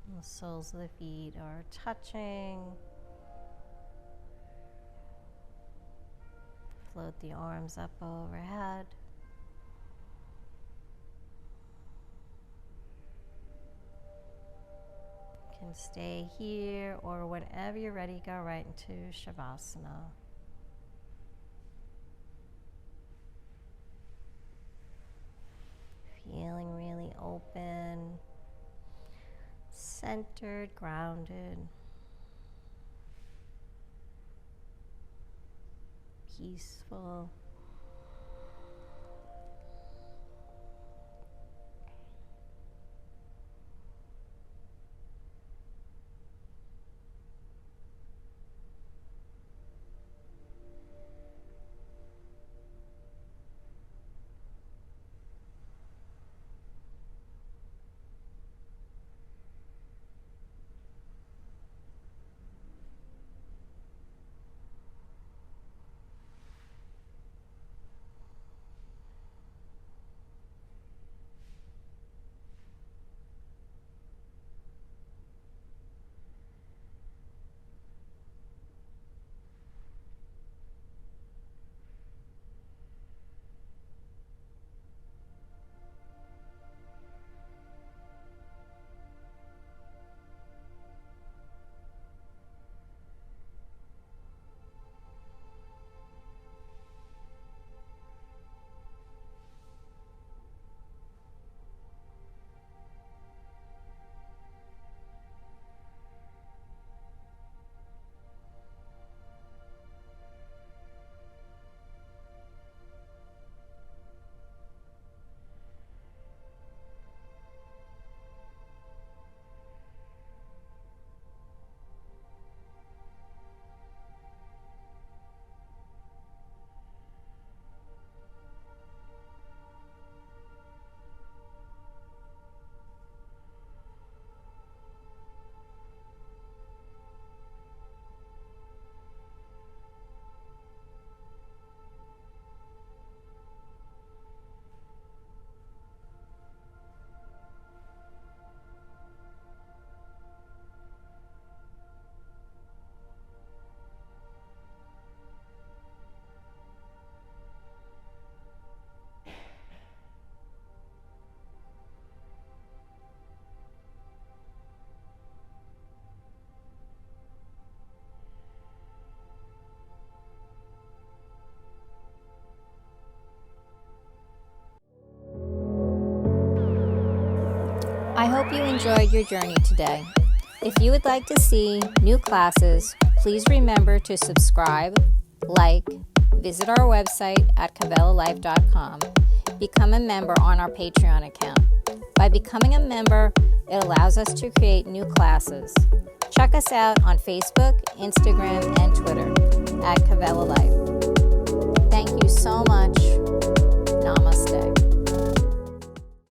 And the soles of the feet are touching. Float the arms up overhead. Can stay here, or whenever you're ready, go right into Shavasana. Feeling really open, centered, grounded, peaceful. I hope you enjoyed your journey today. If you would like to see new classes, please remember to subscribe, like, visit our website at kavelalife.com, become a member on our Patreon account. By becoming a member, it allows us to create new classes. Check us out on Facebook, Instagram, and Twitter at Kavela Life. Thank you so much. Namaste.